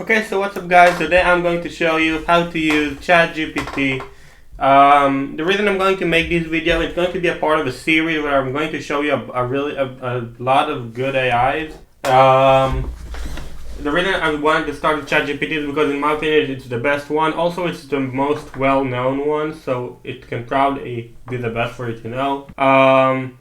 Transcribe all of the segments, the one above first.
Okay, so what's up guys? Today I'm going to show you how to use ChatGPT. The reason I'm going to make this video, it's going to be a part of a series where I'm going to show you a lot of good AIs. The reason I wanted to start with ChatGPT is because in my opinion it's the best one. Also it's the most well-known one, so it can probably be the best for you to know.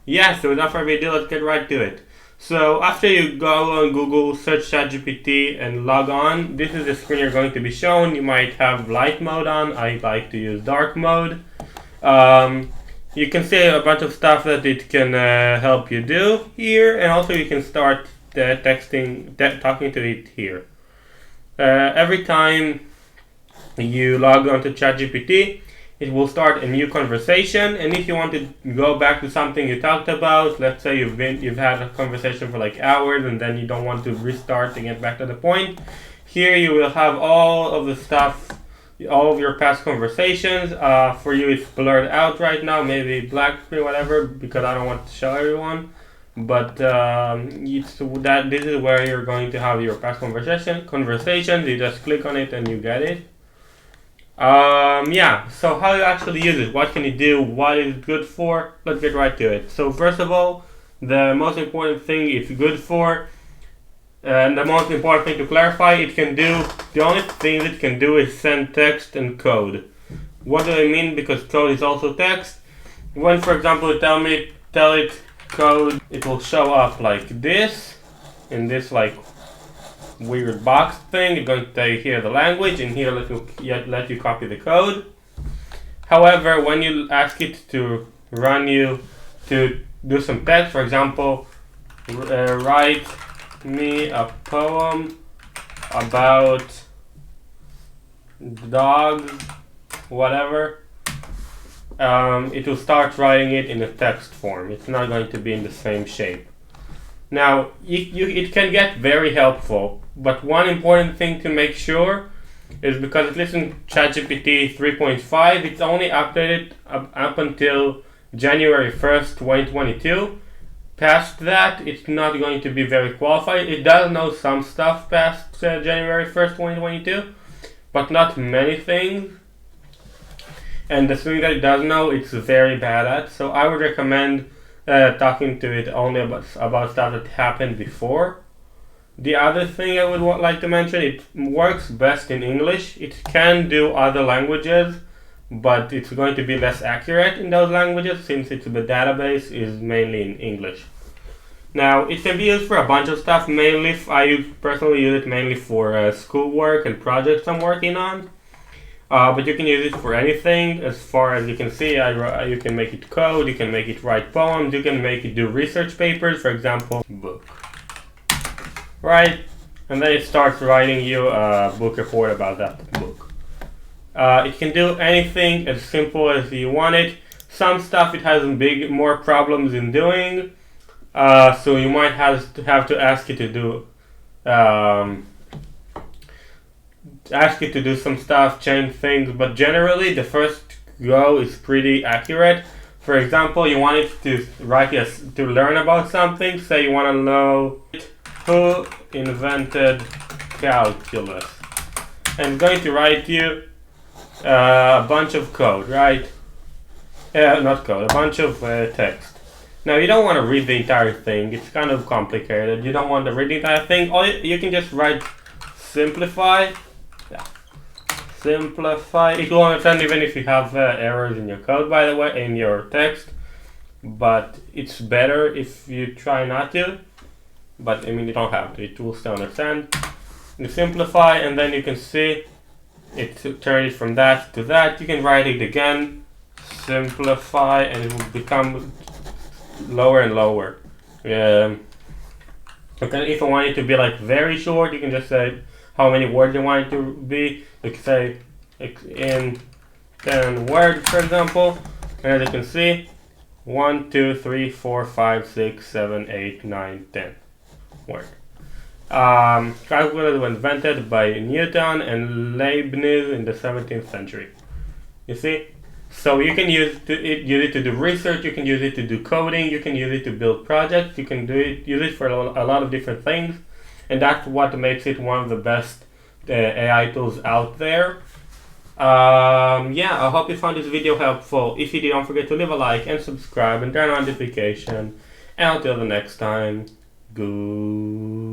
Yeah, so without further ado, let's get right to it. So after you go on Google, search ChatGPT and log on, this is the screen you're going to be shown. You might have light mode on. I like to use dark mode. You can see a bunch of stuff that it can help you do here, and also you can start talking to it here. Every time you log on to ChatGPT, it will start a new conversation, and if you want to go back to something you talked about, let's say you've had a conversation for like hours and then you don't want to restart and get back to the point, here you will have all of the stuff, all of your past conversations. For you it's blurred out right now, maybe black screen, whatever, because I don't want to show everyone. But this is where you're going to have your past conversations. You just click on it and you get it. Yeah, so how you actually use it, what can you do, what is it good for, let's get right to it. So first of all, the most important thing it's good for, and the most important thing to clarify, it can do, the only thing it can do is send text and code. What do I mean? Because code is also text. When, for example, you tell it code, it will show up like this, in this like weird box thing. It's going to tell you here the language, and here let you copy the code. However, when you ask it to run you to do some text, for example, write me a poem about dogs, whatever, it will start writing it in a text form. It's not going to be in the same shape. Now, it can get very helpful, but one important thing to make sure is, because at least in ChatGPT 3.5, it's only updated up until January 1st, 2022. Past that, it's not going to be very qualified. It does know some stuff past January 1st, 2022, but not many things. And the thing that it does know, it's very bad at. So I would recommend talking to it only about stuff that happened before. The other thing I would like to mention, it works best in English. It can do other languages, but it's going to be less accurate in those languages since the database is mainly in English. Now, it can be used for a bunch of stuff. Mainly, I personally use it mainly for schoolwork and projects I'm working on. But you can use it for anything. As far as you can see, you can make it code, you can make it write poems, you can make it do research papers, for example, book. Right? And then it starts writing you a book report about that book. It can do anything as simple as you want it. Some stuff it has more problems in doing, so you might have to ask it to do some stuff, change things, but generally the first go is pretty accurate. For example, you want it to to learn about something. Say you want to know who invented calculus, and it's going to write you a bunch of code, right? Not code, a bunch of text. Now you don't want to read the entire thing. It's kind of complicated. You don't want to read the entire thing. You can just write simplify. Yeah. Simplify. It will understand even if you have errors in your code, by the way, in your text. But it's better if you try not to. But I mean, you don't have to. It will still understand. You simplify, and then you can see it turn it from that to that. You can write it again. Simplify, and it will become lower and lower. Okay, if you want it to be like very short, you can just say how many words you want it to be. You can say in 10 words, for example. And as you can see, 1, 2, 3, 4, 5, 6, 7, 8, 9, 10 words. Calculus was invented by Newton and Leibniz in the 17th century. You see? So you can use it to do research, you can use it to do coding, you can use it to build projects, you can use it for a lot of different things. And that's what makes it one of the best AI tools out there. Yeah, I hope you found this video helpful. If you did, don't forget to leave a like and subscribe and turn on notification. And until the next time, goodbye.